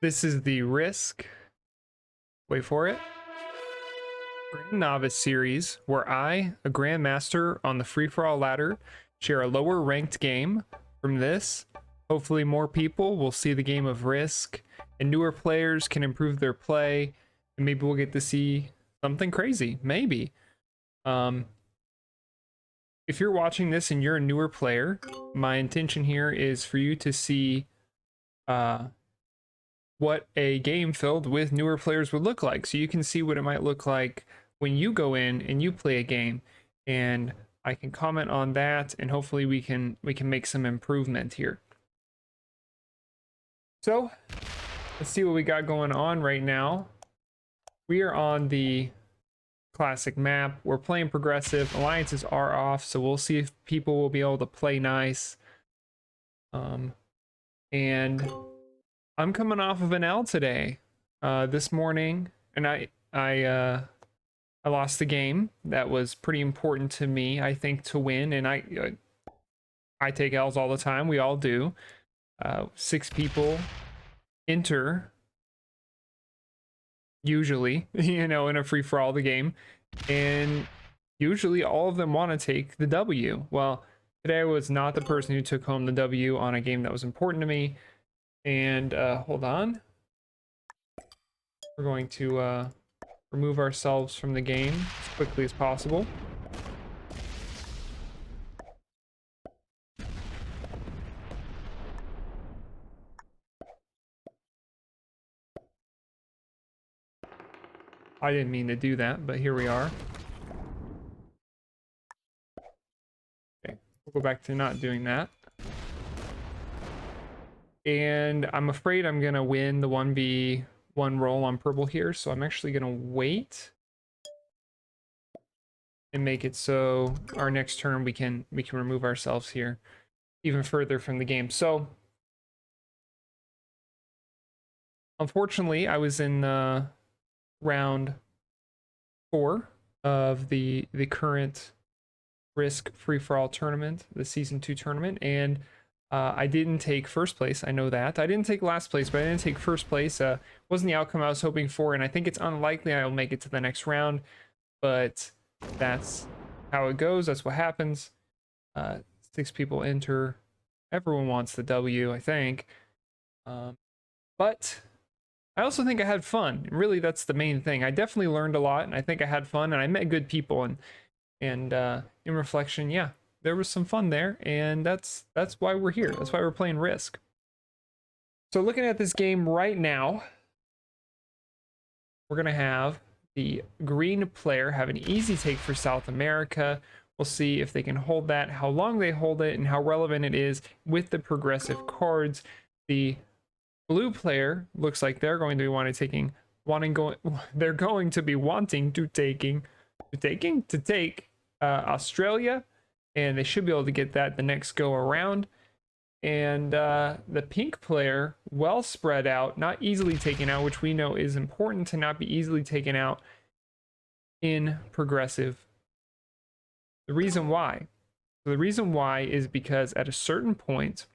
This is the Risk, wait for it, Grandnovice Series, where I, a Grandmaster on the free-for-all ladder, share a lower ranked game. From this, hopefully more people will see the game of Risk, and newer players can improve their play, and maybe we'll get to see something crazy, maybe. If you're watching this and you're a newer player, my intention here is for you to see what a game filled with newer players would look like, so you can see what it might look like when you go in and you play a game, and I can comment on that, and hopefully we can make some improvement here. So let's see what we got going on right now. We are on the classic map. We're playing progressive. Alliances are off, so we'll see if people will be able to play nice. And I'm coming off of an L today, this morning, and I lost the game. That was pretty important to me, I think, to win. And I take L's all the time. We all do. 6 people enter, usually, in a free-for-all the game, and usually all of them want to take the W. Well, today I was not the person who took home the W on a game that was important to me. And hold on, we're going to remove ourselves from the game as quickly as possible. I didn't mean to do that, but here we are. Okay, we'll go back to not doing that. And I'm afraid I'm gonna win the 1v1 roll on purple here, so I'm actually gonna wait and make it so our next turn we can remove ourselves here even further from the game. So unfortunately, I was in round 4 of the current Risk free-for-all tournament, the season 2 tournament, and I didn't take first place. I know that. I didn't take last place, but I didn't take first place. Wasn't the outcome I was hoping for, and I think it's unlikely I'll make it to the next round, but that's how it goes. That's what happens. 6 people enter. Everyone wants the W, I think. But I also think I had fun. Really, that's the main thing. I definitely learned a lot, and I think I had fun, and I met good people, and in reflection, yeah, there was some fun there, and that's why we're here. That's why we're playing Risk. So looking at this game right now, we're gonna have the green player have an easy take for South America. We'll see if they can hold that, how long they hold it, and how relevant it is with the progressive cards. The blue player looks like they're going to be wanting to take Australia, and they should be able to get that the next go around. And the pink player, well spread out, not easily taken out, which we know is important to not be easily taken out in progressive. The reason why is because at a certain point,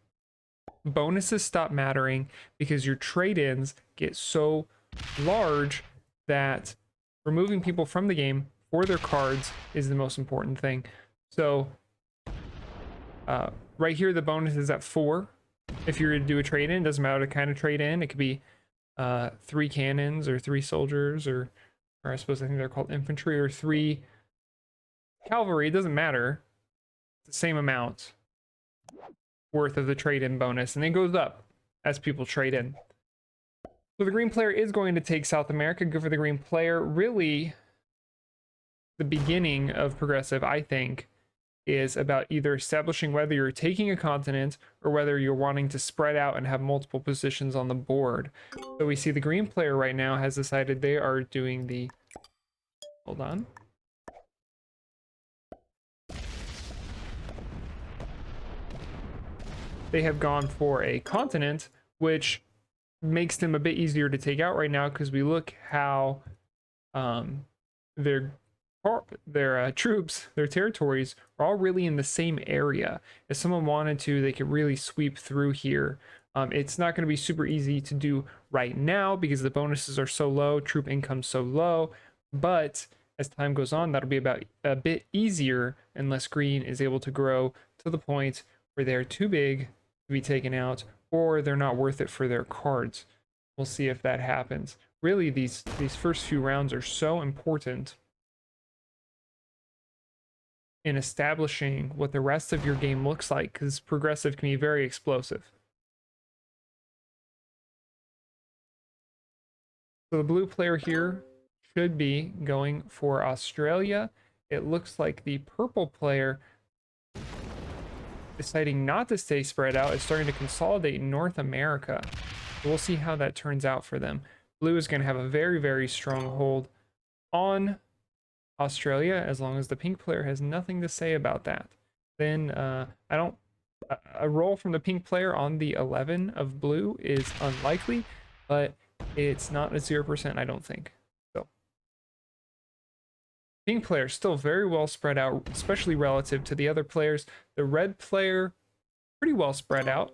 bonuses stop mattering because your trade-ins get so large that removing people from the game for their cards is the most important thing. So right here, the bonus is at 4. If you're to do a trade-in, doesn't matter the kind of trade-in. It could be 3 cannons or 3 soldiers, or I think they're called infantry, or 3 cavalry. It doesn't matter. It's the same amount worth of the trade-in bonus, and it goes up as people trade in. So the green player is going to take South America. Good for the green player. Really, the beginning of progressive, I think, is about either establishing whether you're taking a continent or whether you're wanting to spread out and have multiple positions on the board. So we see the green player right now has decided they are doing the... Hold on. They have gone for a continent, which makes them a bit easier to take out right now, because we look how their troops, their territories are all really in the same area. If someone wanted to, they could really sweep through here It's not going to be super easy to do right now because the bonuses are so low, troop income so low, but as time goes on, that'll be about a bit easier unless green is able to grow to the point where they're too big to be taken out or they're not worth it for their cards. We'll see if that happens. Really, these first few rounds are so important in establishing what the rest of your game looks like, because progressive can be very explosive. So the blue player here should be going for Australia. It looks like the purple player, deciding not to stay spread out, is starting to consolidate in North America. We'll see how that turns out for them. Blue is going to have a very, very strong hold on Australia as long as the pink player has nothing to say about that. Then a roll from the pink player on the 11 of blue is unlikely, but it's not a 0%, I don't think. So pink player still very well spread out, especially relative to the other players. The red player pretty well spread out.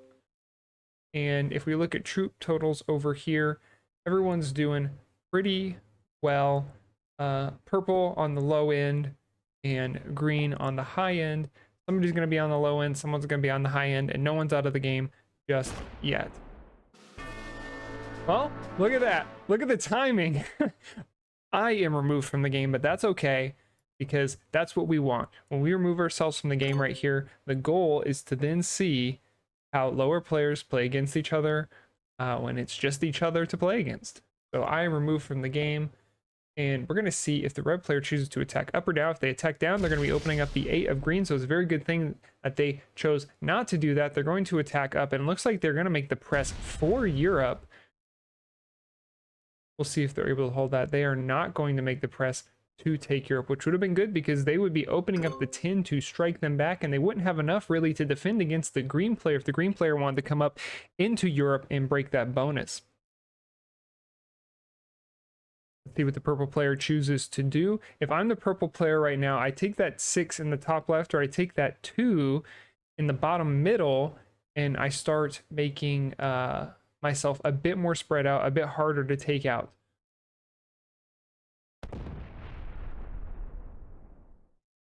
And if we look at troop totals over here, everyone's doing pretty well. Purple on the low end and green on the high end. Somebody's going to be on the low end, someone's going to be on the high end, and no one's out of the game just yet. Well, look at that. Look at the timing. I am removed from the game, but that's okay because that's what we want. When we remove ourselves from the game right here, the goal is to then see how lower players play against each other when it's just each other to play against. So I am removed from the game. And we're going to see if the red player chooses to attack up or down. If they attack down, they're going to be opening up the 8 of green. So it's a very good thing that they chose not to do that. They're going to attack up. And it looks like they're going to make the press for Europe. We'll see if they're able to hold that. They are not going to make the press to take Europe, which would have been good because they would be opening up the 10 to strike them back. And they wouldn't have enough really to defend against the green player if the green player wanted to come up into Europe and break that bonus. Let's see what the purple player chooses to do. If I'm the purple player right now, I take that 6 in the top left, or I take that 2 in the bottom middle, and I start making myself a bit more spread out, a bit harder to take out.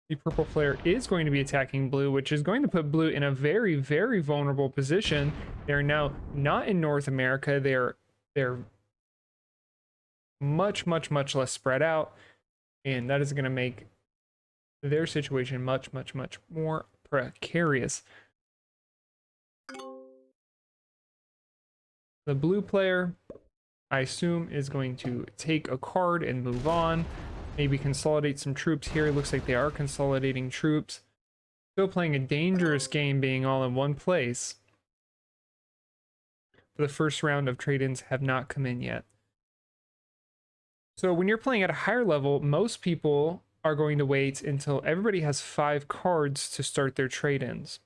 The purple player is going to be attacking blue, which is going to put blue in a very, very vulnerable position. They're now not in North America. They're much less spread out, and that is going to make their situation much more precarious. The blue player, I assume, is going to take a card and move on, maybe consolidate some troops here. It looks like they are consolidating troops. Still playing a dangerous game, being all in one place. The first round of trade-ins have not come in yet. So when you're playing at a higher level, most people are going to wait until everybody has 5 cards to start their trade-ins.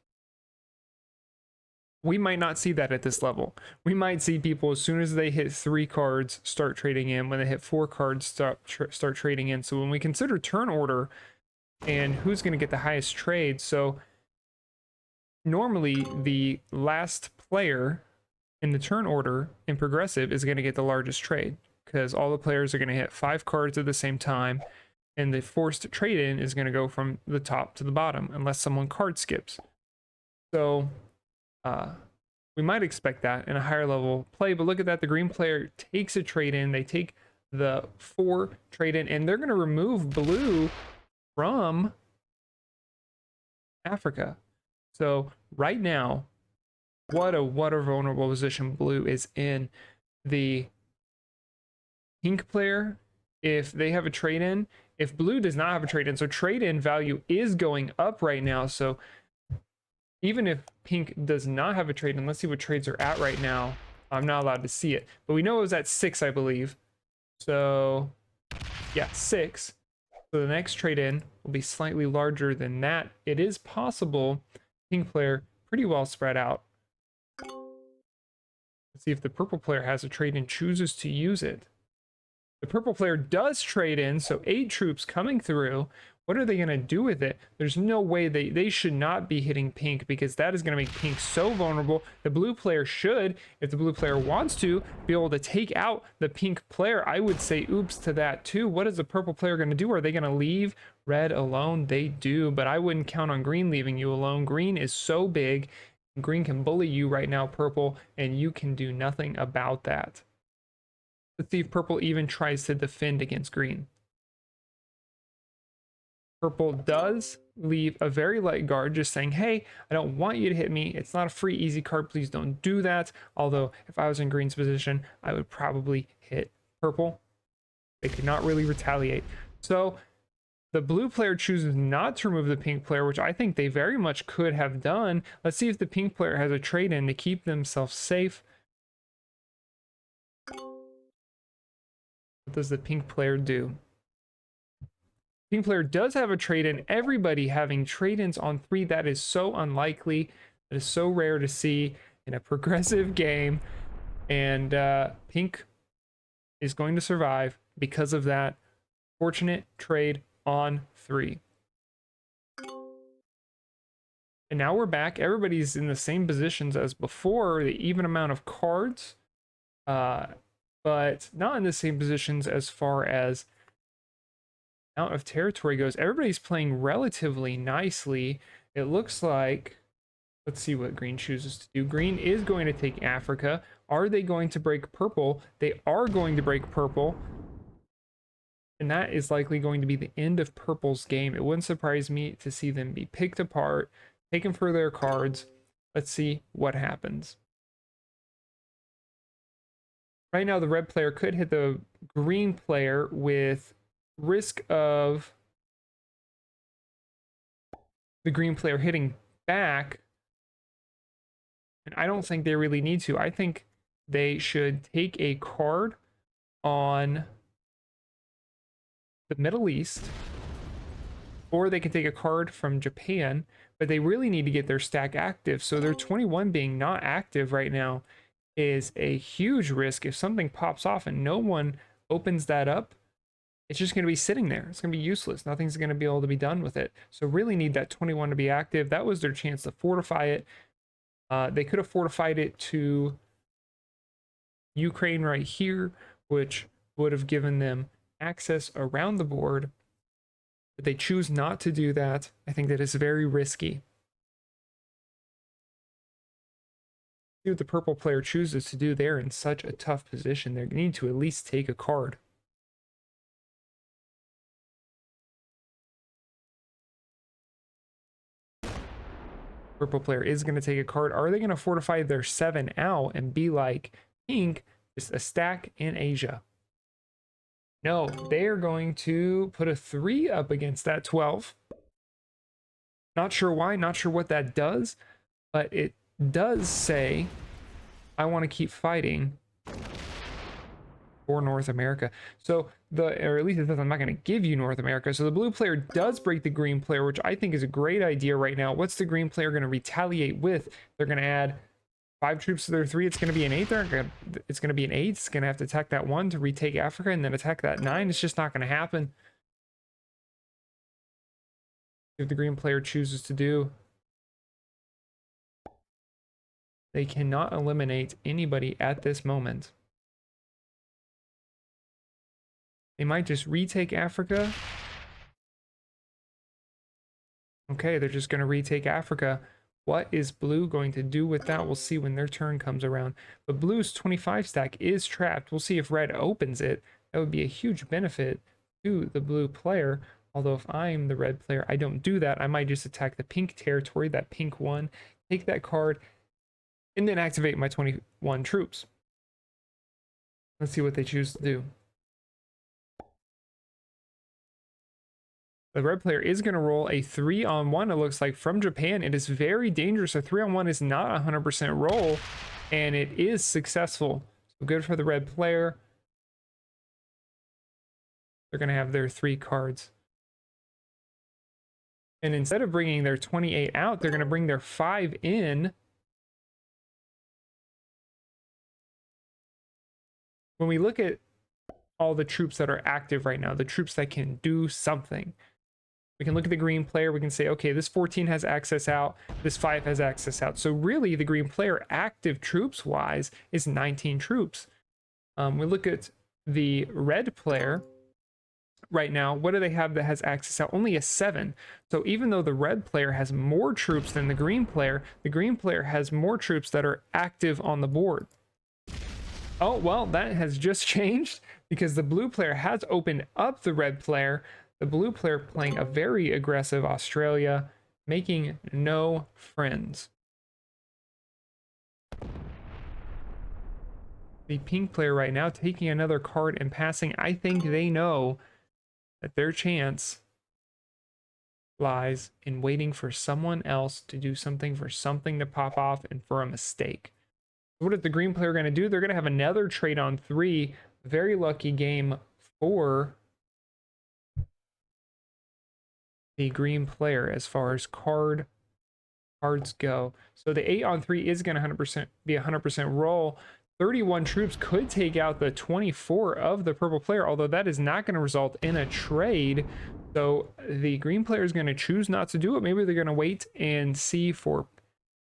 We might not see that at this level. We might see people, as soon as they hit 3 cards, start trading in. When they hit 4 cards, start trading in. So when we consider turn order and who's going to get the highest trade, so normally the last player in the turn order in progressive is going to get the largest trade, because all the players are going to hit 5 cards at the same time, and the forced trade-in is going to go from the top to the bottom, unless someone card skips. So we might expect that in a higher level play, but look at that. The green player takes a trade-in. They take the 4 trade-in, and they're going to remove blue from Africa. So right now, what a vulnerable position blue is in. The pink player, if they have a trade-in, if blue does not have a trade-in, so trade-in value is going up right now. So even if pink does not have a trade-in, let's see what trades are at right now. I'm not allowed to see it, but we know it was at 6, I believe. So yeah, 6. So the next trade-in will be slightly larger than that. It is possible pink player pretty well spread out. Let's see if the purple player has a trade-in, chooses to use it. The purple player does trade in, so 8 troops coming through. What are they going to do with it? There's no way they should not be hitting pink, because that is going to make pink so vulnerable. The blue player should, if the blue player wants to, be able to take out the pink player. I would say oops to that too. What is the purple player going to do? Are they going to leave red alone? They do, but I wouldn't count on green leaving you alone. Green is so big. Green can bully you right now, purple, and you can do nothing about that. Let's see if purple even tries to defend against green. Purple does leave a very light guard, just saying, hey, I don't want you to hit me. It's not a free easy card. Please don't do that. Although if I was in green's position, I would probably hit purple. They could not really retaliate. So the blue player chooses not to remove the pink player, which I think they very much could have done. Let's see if the pink player has a trade in to keep themselves safe. What does the pink player do? Pink player does have a trade-in. Everybody having trade-ins on 3. That is so unlikely. That is so rare to see in a progressive game. And pink is going to survive because of that fortunate trade on 3. And now we're back. Everybody's in the same positions as before, the even amount of cards, but not in the same positions as far as amount of territory goes. Everybody's playing relatively nicely. It looks like, let's see what green chooses to do. Green is going to take Africa. Are they going to break purple? They are going to break purple. And that is likely going to be the end of purple's game. It wouldn't surprise me to see them be picked apart, taken for their cards. Let's see what happens. Right now, the red player could hit the green player with risk of the green player hitting back, and I don't think they really need to. I think they should take a card on the Middle East, or they can take a card from Japan, but they really need to get their stack active. So their 21 being not active right now is a huge risk. If something pops off and no one opens that up, it's just going to be sitting there. It's going to be useless. Nothing's going to be able to be done with it. So really need that 21 to be active. That was their chance to fortify it. They could have fortified it to Ukraine right here, which would have given them access around the board. But they choose not to do that. I think that is very risky. See what the purple player chooses to do. They're in such a tough position. They need to at least take a card. Purple player is going to take a card. Are they going to fortify their 7 out and be like pink, just a stack in Asia? No, they are going to put a 3 up against that 12. Not sure why, not sure what that does, but it does say, I want to keep fighting for North America. So or at least it says I'm not going to give you North America. So the blue player does break the green player, which I think is a great idea right now. What's the green player going to retaliate with? They're going to add 5 troops to their 3. It's going to be an 8 there. It's going to be an 8. It's going to have to attack that 1 to retake Africa and then attack that 9. It's just not going to happen. If the green player chooses to do. They cannot eliminate anybody at this moment. They might just retake Africa. Okay, they're just going to retake Africa. What is blue going to do with that? We'll see when their turn comes around. But blue's 25 stack is trapped. We'll see if red opens it. That would be a huge benefit to the blue player. Although if I'm the red player, I don't do that. I might just attack the pink territory, that pink 1, take that card, and then activate my 21 troops. Let's see what they choose to do. The red player is going to roll a 3-on-1, it looks like, from Japan. It is very dangerous. A 3-on-1 is not a 100% roll, and it is successful. So good for the red player. They're going to have their 3 cards. And instead of bringing their 28 out, they're going to bring their 5 in. When we look at all the troops that are active right now, the troops that can do something, We can look at the green player. We can say, okay, this 14 has access out. This 5 has access out. So really, the green player, active troops-wise, is 19 troops. We look at the red player right now. What do they have that has access out? Only a 7. So even though the red player has more troops than the green player has more troops that are active on the board. Oh, well, that has just changed because the blue player has opened up the red player. The blue player playing a very aggressive Australia, making no friends. The pink player right now taking another card and passing. I think they know that their chance lies in waiting for someone else to do something, for something to pop off, and for a mistake. What is the green player going to do? They're going to have another trade on 3. Very lucky game for the green player as far as cards go. So the 8 on 3 is going to 100% be 100% roll. 31 troops could take out the 24 of the purple player, although that is not going to result in a trade. So the green player is going to choose not to do it. Maybe they're going to wait and see for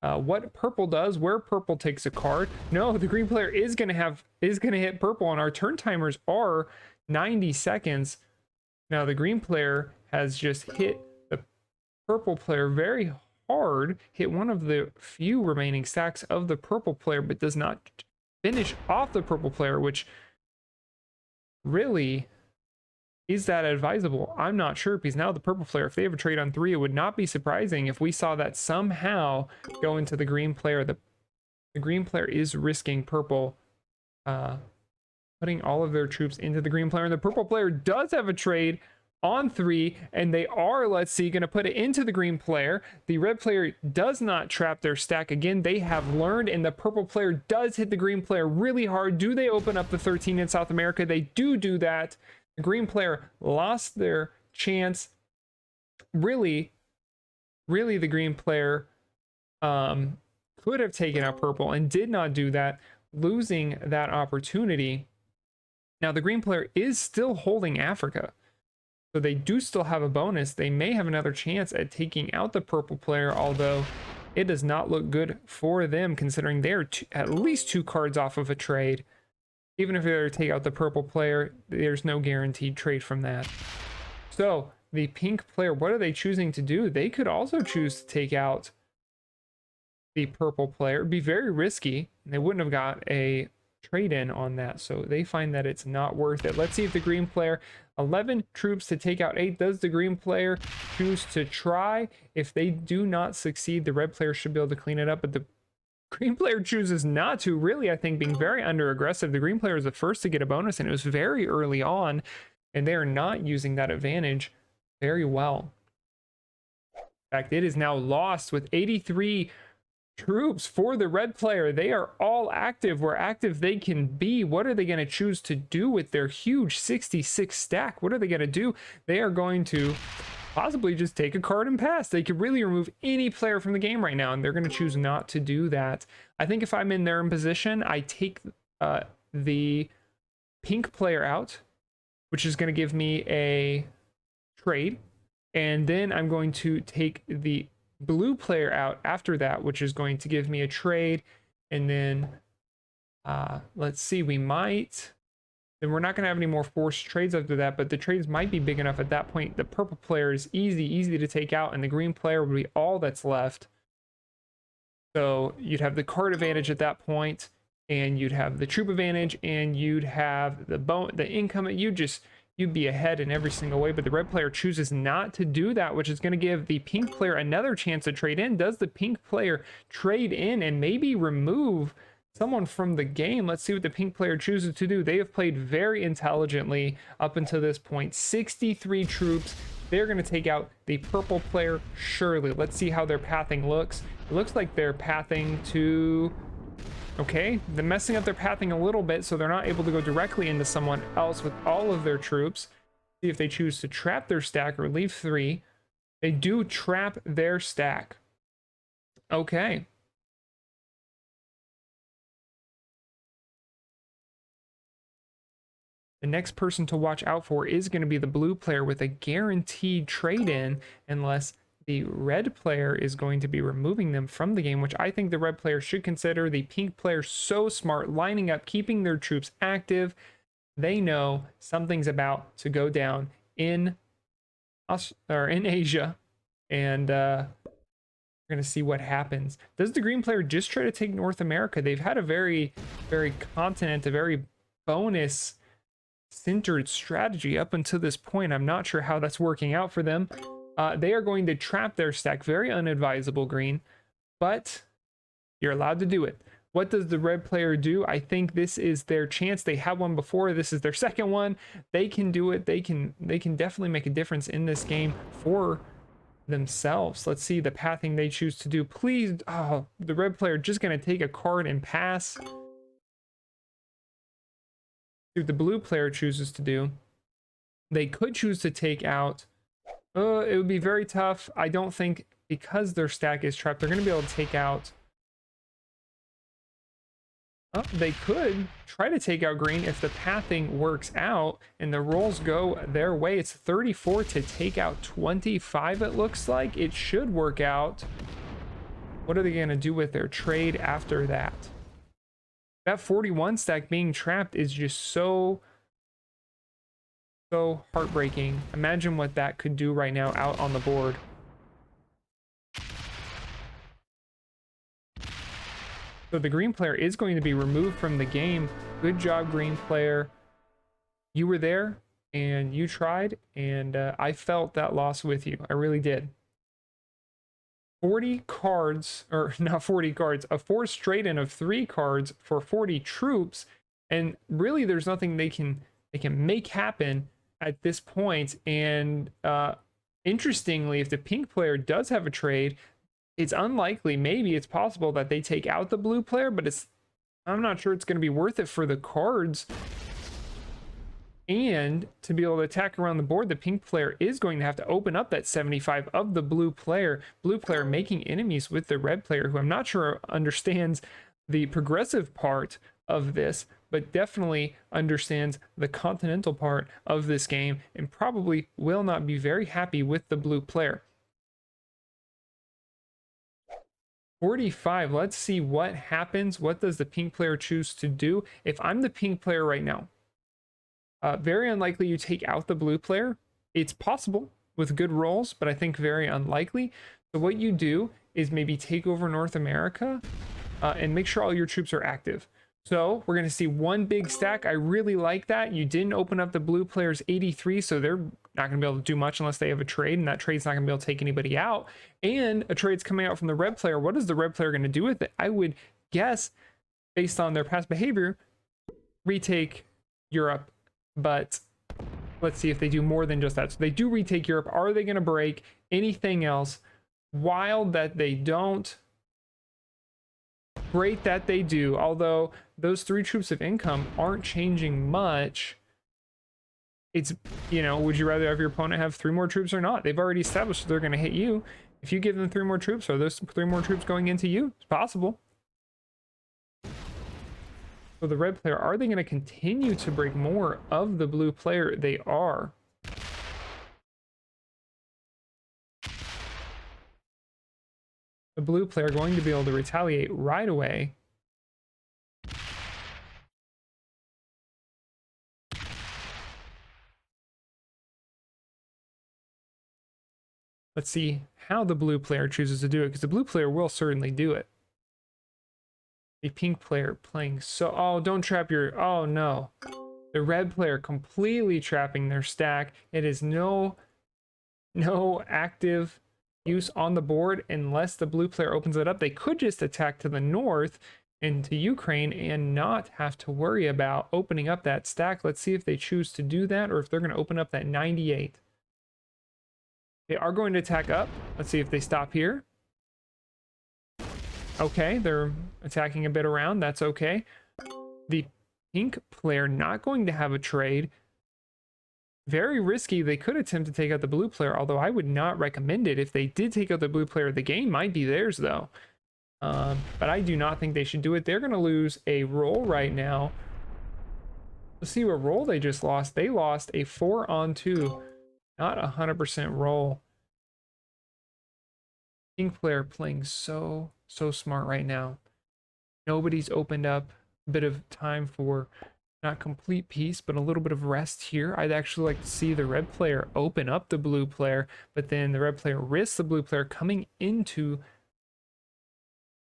what purple does, where purple takes a card. No, the green player is going to hit purple, and our turn timers are 90 seconds. Now the green player has just hit the purple player very hard, hit one of the few remaining stacks of the purple player, but does not finish off the purple player, which really, is that advisable? I'm not sure, because now the purple player, if they have a trade on 3, it would not be surprising if we saw that somehow go into the green player. The green player is risking purple, putting all of their troops into the green player, and the purple player does have a trade on 3, and they are, let's see, going to put it into the green player. The red player does not trap their stack. Again, they have learned, and the purple player does hit the green player really hard. Do they open up the 13 in South America? They do that. The green player lost their chance. Really, the green player could have taken out purple and did not do that, losing that opportunity. Now, the green player is still holding Africa, so they do still have a bonus. They may have another chance at taking out the purple player, although it does not look good for them, considering they're at least 2 cards off of a trade. Even if they take out the purple player, there's no guaranteed trade from that. So the pink player, what are they choosing to do? They could also choose to take out the purple player. It'd be very risky. They wouldn't have got a trade in on that, so they find that it's not worth it. Let's see if the green player, 11 troops to take out 8. Does the green player choose to try? If they do not succeed, the red player should be able to clean it up, but the green player chooses not to. Really, I think being very under aggressive. The green player is the first to get a bonus, and it was very early on, and they are not using that advantage very well. In fact, it is now lost with 83 troops for the red player. They are all active where active they can be. What are they going to choose to do with their huge 66 stack? What are they going to do? They are going to possibly just take a card and pass. They could really remove any player from the game right now, and they're going to choose not to do that. I think if I'm in their position, I take the pink player out, which is going to give me a trade, and then I'm going to take the blue player out after that, which is going to give me a trade. And then let's see, then we're not going to have any more forced trades after that, but the trades might be big enough at that point. The purple player is easy to take out, and the green player would be all that's left. So you'd have the card advantage at that point, and you'd have the troop advantage, and you'd have the income. You'd be ahead in every single way, but the red player chooses not to do that, which is going to give the pink player another chance to trade in. Does the pink player trade in and maybe remove someone from the game? Let's see what the pink player chooses to do. They have played very intelligently up until this point. 63 troops. They're going to take out the purple player surely. Let's see how their pathing looks. It looks like they're pathing to... Okay, they're messing up their pathing a little bit, so they're not able to go directly into someone else with all of their troops. See if they choose to trap their stack or leave 3. They do trap their stack. Okay. the next person to watch out for is going to be the blue player with a guaranteed trade-in, unless the red player is going to be removing them from the game, which I think the red player should consider. The pink player, so smart, lining up, keeping their troops active. They know something's about to go down in Asia, and we're going to see what happens. Does the green player just try to take North America? They've had a very continent, a very bonus centered strategy up until this point. I'm not sure how that's working out for them. They are going to trap their stack. Very unadvisable, green, but you're allowed to do it. What does the red player do? I think this is their chance. They had one before. This is their second one. They can do it. They can definitely make a difference in this game for themselves. Let's see the pathing they choose to do. Please, oh, the red player just going to take a card and pass. See what the blue player chooses to do. They could choose to take out. It would be very tough. I don't think, because their stack is trapped, they're going to be able to take out. They could try to take out green if the pathing works out and the rolls go their way. It's 34 to take out 25, it looks like. It should work out. What are they going to do with their trade after that? That 41 stack being trapped is just so heartbreaking. Imagine what that could do right now out on the board. So the green player is going to be removed from the game. Good job, green player. You were there and you tried, and I felt that loss with you. I really did. 40 cards, or not 40 cards, a forced trade-in of 3 cards for 40 troops, and really there's nothing they can make happen at this point. And interestingly, if the pink player does have a trade, it's unlikely, maybe it's possible that they take out the blue player, but I'm not sure it's going to be worth it for the cards. And to be able to attack around the board, the pink player is going to have to open up that 75 of the blue player. Blue player making enemies with the red player, who I'm not sure understands the progressive part of this, but definitely understands the continental part of this game, and probably will not be very happy with the blue player. 45, let's see what happens. What does the pink player choose to do? If I'm the pink player right now, very unlikely you take out the blue player. It's possible with good rolls, but I think very unlikely. So what you do is maybe take over North America and make sure all your troops are active. So we're going to see one big stack. I really like that. You didn't open up the blue player's 83, so they're not going to be able to do much unless they have a trade, and that trade's not going to be able to take anybody out. And a trade's coming out from the red player. What is the red player going to do with it? I would guess, based on their past behavior, retake Europe. But let's see if they do more than just that. So they do retake Europe. Are they going to break anything else? Wild that they don't. Great that they do. Although those 3 troops of income aren't changing much. It's, you know, would you rather have your opponent have 3 more troops or not? They've already established they're going to hit you. If you give them 3 more troops, are those 3 more troops going into you? It's possible. So the red player, are they going to continue to break more of the blue player? They are. The blue player going to be able to retaliate right away. Let's see how the blue player chooses to do it, because the blue player will certainly do it. The pink player playing so... Oh, don't trap your... Oh, no. The red player completely trapping their stack. It is no active use on the board unless the blue player opens it up. They could just attack to the north into Ukraine and not have to worry about opening up that stack. Let's see if they choose to do that, or if they're going to open up that 98. They are going to attack up. Let's see if they stop here. Okay, they're attacking a bit around. That's okay. The pink player not going to have a trade. Very risky. They could attempt to take out the blue player, although I would not recommend it. If they did take out the blue player, the game might be theirs, though. But I do not think they should do it. They're going to lose a roll right now. Let's see what roll they just lost. They lost a 4-on-2, not 100% roll. Pink player playing so smart right now. Nobody's opened up a bit of time for not complete peace, but a little bit of rest here. I'd actually like to see the red player open up the blue player, but then the red player risks the blue player coming into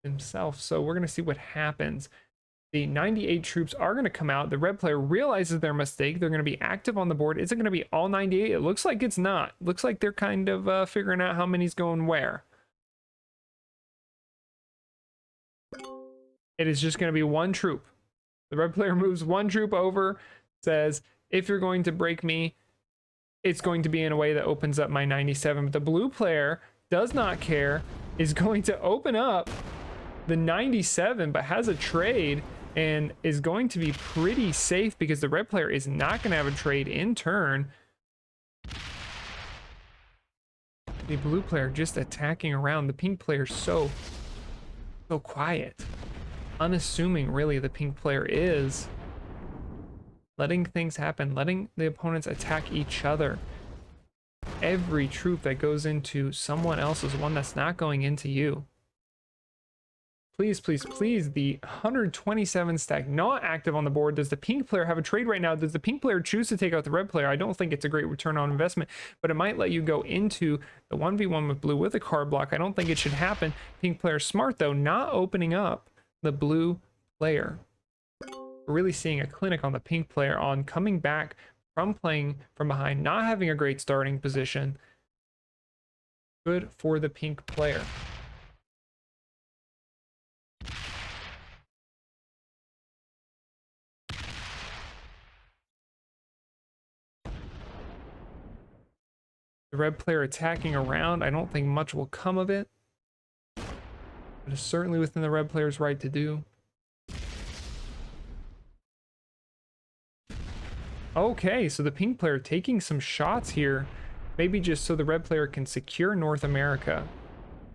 himself. So we're going to see what happens. The 98 troops are going to come out. The red player realizes their mistake. They're going to be active on the board. Is it going to be all 98? It looks like it's not. Looks like they're kind of figuring out how many's going where. It is just going to be one troop. The red player moves one troop over, says, if you're going to break me, it's going to be in a way that opens up my 97. But the blue player does not care, is going to open up the 97, but has a trade and is going to be pretty safe because the red player is not going to have a trade in turn. The blue player just attacking around. The pink player so quiet. Unassuming, really, the pink player is. Letting things happen, letting the opponents attack each other. Every troop that goes into someone else is one that's not going into you. Please, please, please, the 127 stack not active on the board. Does the pink player have a trade right now? Does the pink player choose to take out the red player? I don't think it's a great return on investment, but it might let you go into the 1v1 with blue with a card block. I don't think it should happen. Pink player smart, though, not opening up the blue player. We're really seeing a clinic on the pink player on coming back from playing from behind, not having a great starting position. Good for the pink player. The red player attacking around. I don't think much will come of it. But it's certainly within the red player's right to do. Okay, so the pink player taking some shots here. Maybe just so the red player can secure North America.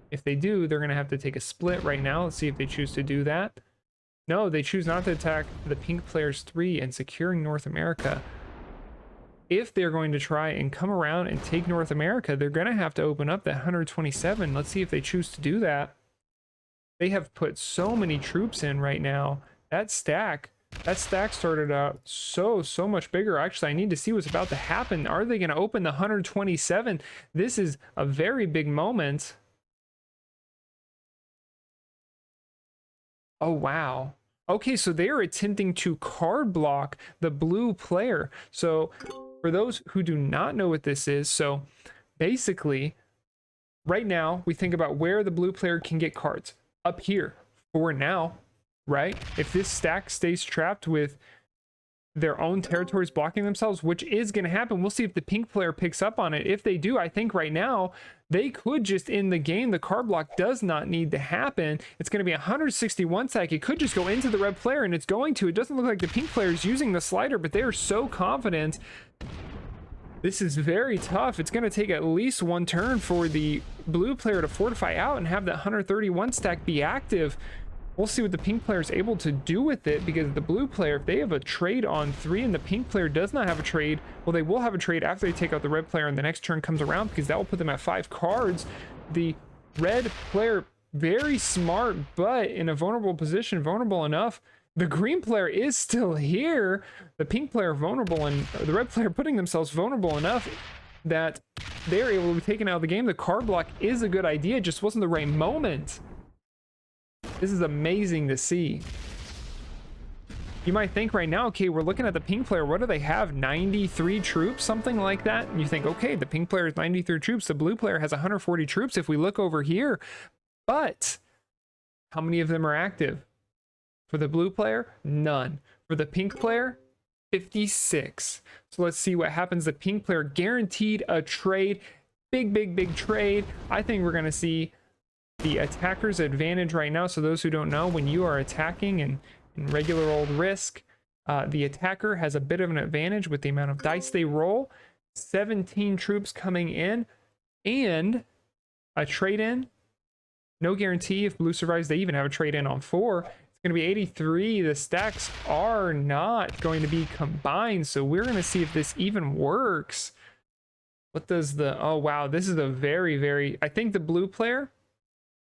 If they do, they're going to have to take a split right now. Let's see if they choose to do that. No, they choose not to attack the pink player's 3 and securing North America. If they're going to try and come around and take North America, they're going to have to open up that 127. Let's see if they choose to do that. They have put so many troops in right now. That stack started out so much bigger. Actually, I need to see what's about to happen. Are they going to open the 127? This is a very big moment. Oh, wow. Okay, so they are attempting to card block the blue player. So for those who do not know what this is, so basically, right now, we think about where the blue player can get cards. Up here, for now, right? If this stack stays trapped with their own territories blocking themselves, which is going to happen, we'll see if the pink player picks up on it. If they do, I think right now, they could just end the game. The card block does not need to happen. It's going to be 161 stack. It could just go into the red player, and it's going to. It doesn't look like the pink player is using the slider, but they are so confident. This is very tough. It's going to take at least one turn for the blue player to fortify out and have that 131 stack be active. We'll see what the pink player is able to do with it, because the blue player, if they have a trade on 3 and the pink player does not have a trade, well, they will have a trade after they take out the red player and the next turn comes around, because that will put them at 5 cards. The red player, very smart, but in a vulnerable position, vulnerable enough. The green player is still here. The pink player vulnerable, and the red player putting themselves vulnerable enough that they're able to be taken out of the game. The card block is a good idea, it just wasn't the right moment. This is amazing to see. You might think right now, okay, we're looking at the pink player. What do they have? 93 troops, something like that? And you think, okay, the pink player has 93 troops. The blue player has 140 troops if we look over here. But how many of them are active? For the blue player, none. For the pink player, 56. So let's see what happens. The pink player guaranteed a trade. Big trade. I think we're going to see the attacker's advantage right now. So those who don't know, when you are attacking in regular old Risk, the attacker has a bit of an advantage with the amount of dice they roll. 17 troops coming in and a trade in. No guarantee if blue survives. They even have a trade in on 4. It's going to be 83. The stacks are not going to be combined, so we're going to see if this even works. What does the... Oh, wow. This is a very... I think the blue player,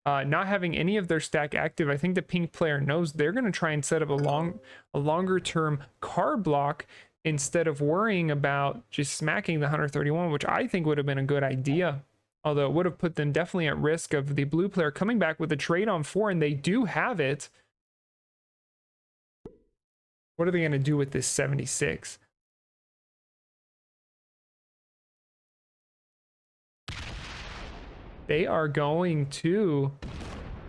not having any of their stack active, I think the pink player knows they're going to try and set up a longer term card block instead of worrying about just smacking the 131, which I think would have been a good idea. Although it would have put them definitely at risk of the blue player coming back with a trade on 4, and they do have it. What are they going to do with this 76? They are going to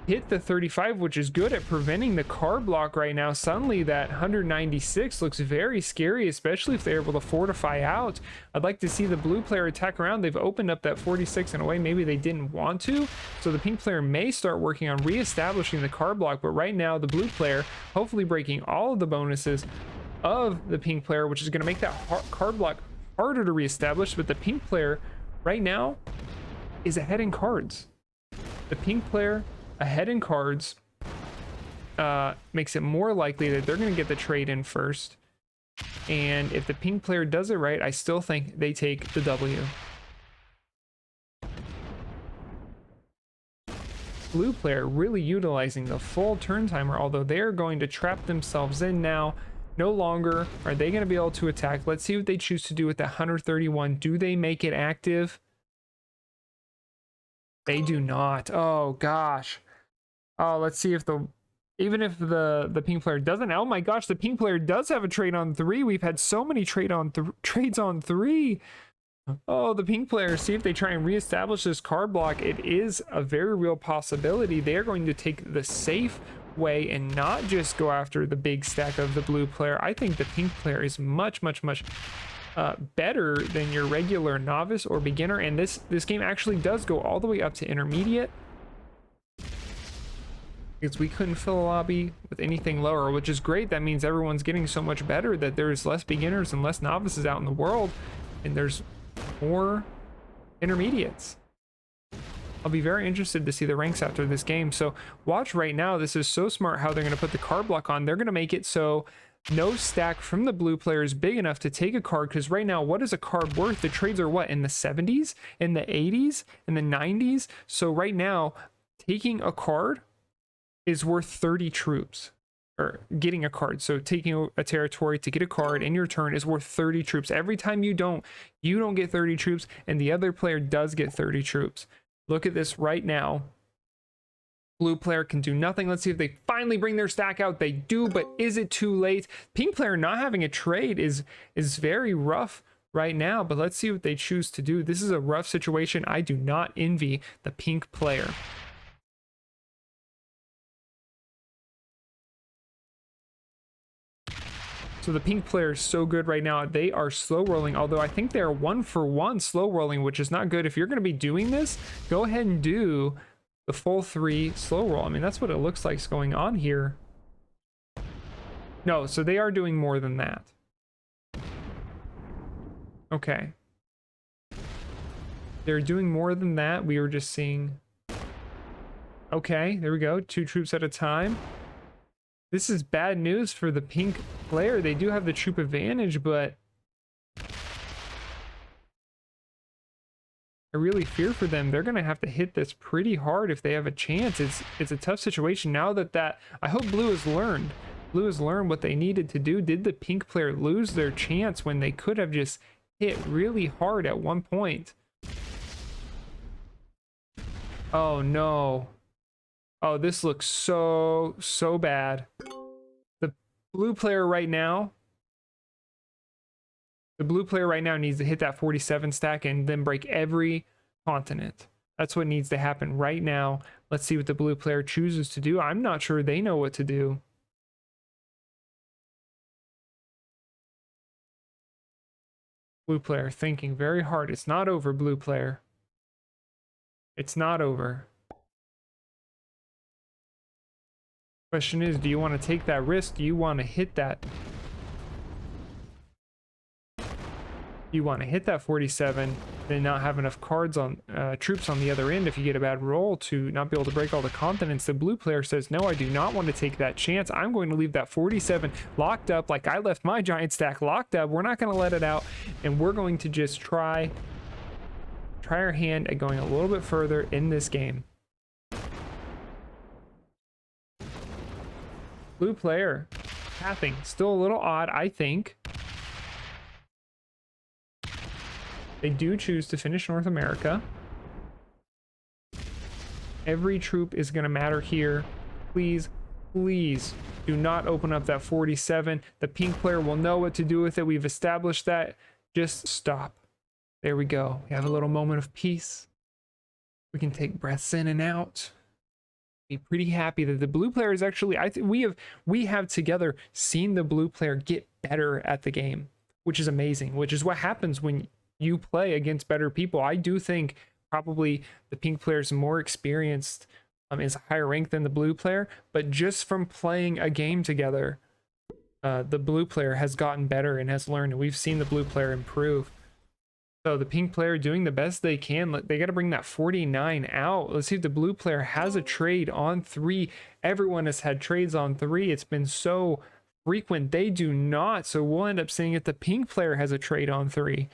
hit the 35, which is good at preventing the card block right now. Suddenly that 196 looks very scary, especially if they're able to fortify out. I'd like to see the blue player attack around. They've opened up that 46 in a way maybe they didn't want to, so the pink player may start working on reestablishing the card block. But right now the blue player hopefully breaking all of the bonuses of the pink player, which is going to make that card block harder to reestablish. But the pink player right now is ahead in cards. The pink player ahead in cards makes it more likely that they're going to get the trade in first. And if the pink player does it right, I still think they take the W. Blue player really utilizing the full turn timer, although they're going to trap themselves in now. No longer are they going to be able to attack. Let's see what they choose to do with the 131. Do they make it active? They do not. Oh gosh. Oh, let's see if even if the pink player doesn't. Oh my gosh, the pink player does have a trade on 3. We've had so many trades on 3. Oh, the pink player, see if they try and reestablish this card block. It is a very real possibility. They are going to take the safe way and not just go after the big stack of the blue player. I think the pink player is much better than your regular novice or beginner, and this game actually does go all the way up to intermediate, because we couldn't fill a lobby with anything lower, which is great. That means everyone's getting so much better that there's less beginners and less novices out in the world, and there's more intermediates. I'll be very interested to see the ranks after this game. So watch right now. This is so smart how they're going to put the card block on. They're going to make it so no stack from the blue player is big enough to take a card, because right now, what is a card worth? The trades are what, in the 70s, in the 80s, in the 90s? So right now, taking a card is worth 30 troops, or getting a card. So taking a territory to get a card in your turn is worth 30 troops. Every time you don't get 30 troops, and the other player does get 30 troops. Look at this right now. Blue player can do nothing. Let's see if they finally bring their stack out. They do, but is it too late? Pink player not having a trade is very rough right now, but let's see what they choose to do. This is a rough situation. I do not envy the pink player. So the pink player is so good right now. They are slow rolling, although I think they are 1-for-1 slow rolling, which is not good. If you're going to be doing this, go ahead and do the full 3 slow roll. I mean, that's what it looks like is going on here. No, so they are doing more than that. Okay. They're doing more than that. We were just seeing... Okay, there we go. 2 troops at a time. This is bad news for the pink player. They do have the troop advantage, but I really fear for them. They're going to have to hit this pretty hard if they have a chance. It's a tough situation now that I hope blue has learned. Blue has learned what they needed to do. Did the pink player lose their chance when they could have just hit really hard at one point? Oh no. Oh, this looks so bad. The blue player right now needs to hit that 47 stack and then break every continent. That's what needs to happen right now. Let's see what the blue player chooses to do. I'm not sure they know what to do. Blue player thinking very hard. It's not over, blue player. It's not over. Question is, do you want to take that risk? Do you want to hit that? Do You want to hit that 47, then not have enough cards on troops on the other end if you get a bad roll to not be able to break all the continents. The blue player says, no, I do not want to take that chance. I'm going to leave that 47 locked up like I left my giant stack locked up. We're not going to let it out, and we're going to just try our hand at going a little bit further in this game. Blue player pathing still a little odd, I think. They do choose to finish North America. Every troop is going to matter here. Please, please do not open up that 47. The pink player will know what to do with it. We've established that. Just stop. There we go. We have a little moment of peace. We can take breaths in and out. Be pretty happy that the blue player is actually, I think we have together seen the blue player get better at the game, which is amazing, which is what happens when you play against better people. I do think probably the pink player is more experienced, is a higher rank than the blue player, but just from playing a game together, the blue player has gotten better and has learned, and we've seen the blue player improve. So the pink player doing the best they can. They got to bring that 49 out. Let's see if the blue player has a trade on 3. Everyone has had trades on 3. It's been so frequent. They do not. So we'll end up seeing if the pink player has a trade on 3.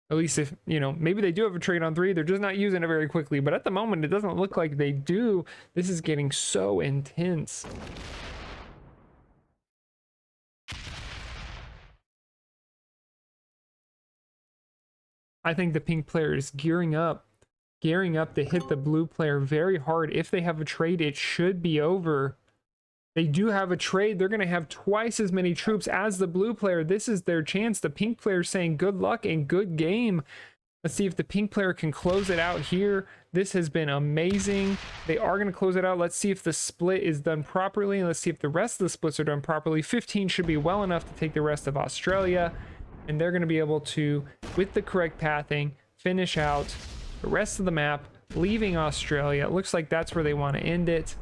At least if, you know, maybe they do have a trade on 3. They're just not using it very quickly. But at the moment, it doesn't look like they do. This is getting so intense. I think the pink player is gearing up to hit the blue player very hard. If they have a trade, it should be over. They do have a trade. They're going to have twice as many troops as the blue player. This is their chance. The pink player is saying good luck and good game. Let's see if the pink player can close it out here. This has been amazing. They are going to close it out. Let's see if the split is done properly. And let's see if the rest of the splits are done properly. 15 should be well enough to take the rest of Australia. And they're going to be able to, with the correct pathing, finish out the rest of the map, leaving Australia. It looks like that's where they want to end it.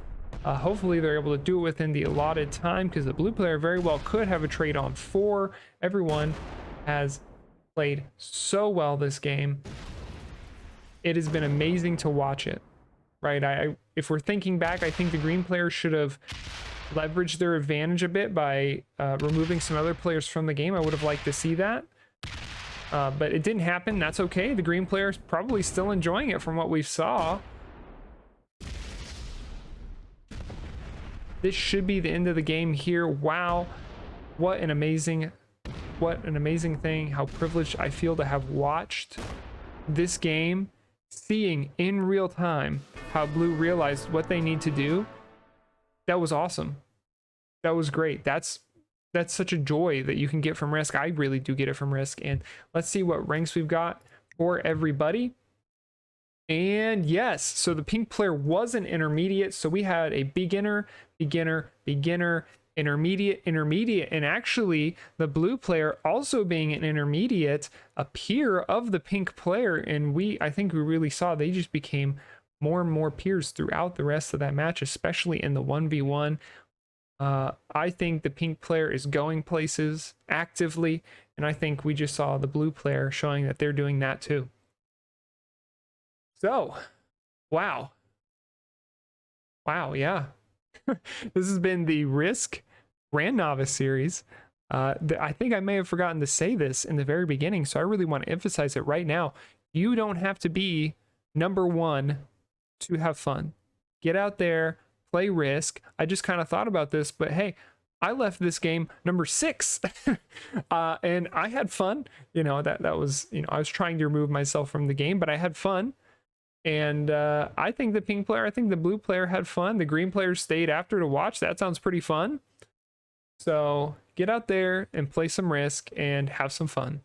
Hopefully they're able to do it within the allotted time, because the blue player very well could have a trade on 4. Everyone has played so well this game. It has been amazing to watch it, right? If we're thinking back, I think the green player should have leveraged their advantage a bit by removing some other players from the game. I would have liked to see that, but it didn't happen. That's okay. The green player is probably still enjoying it from what we saw. This should be the end of the game here. Wow, what an amazing thing. How privileged I feel to have watched this game, seeing in real time how blue realized what they need to do. That was awesome. That was great. That's such a joy that you can get from Risk. I really do get it from Risk. And let's see what ranks we've got for everybody. And yes, so the pink player was an intermediate. So we had a beginner, intermediate, and actually the blue player also being an intermediate, a peer of the pink player. And I think we really saw they just became more and more peers throughout the rest of that match, especially in the 1v1. I think the pink player is going places actively, and I think we just saw the blue player showing that they're doing that too. So, wow, yeah. This has been the Risk Grandnovice Series. I think I may have forgotten to say this in the very beginning, so I really want to emphasize it right now. You don't have to be number 1 to have fun. Get out there, play Risk. I just kind of thought about this, but hey, I left this game number 6 and I had fun. You know, that was, you know, I was trying to remove myself from the game, but I had fun. And I think the pink player, I think the blue player had fun. The green player stayed after to watch. That sounds pretty fun. So get out there and play some Risk and have some fun.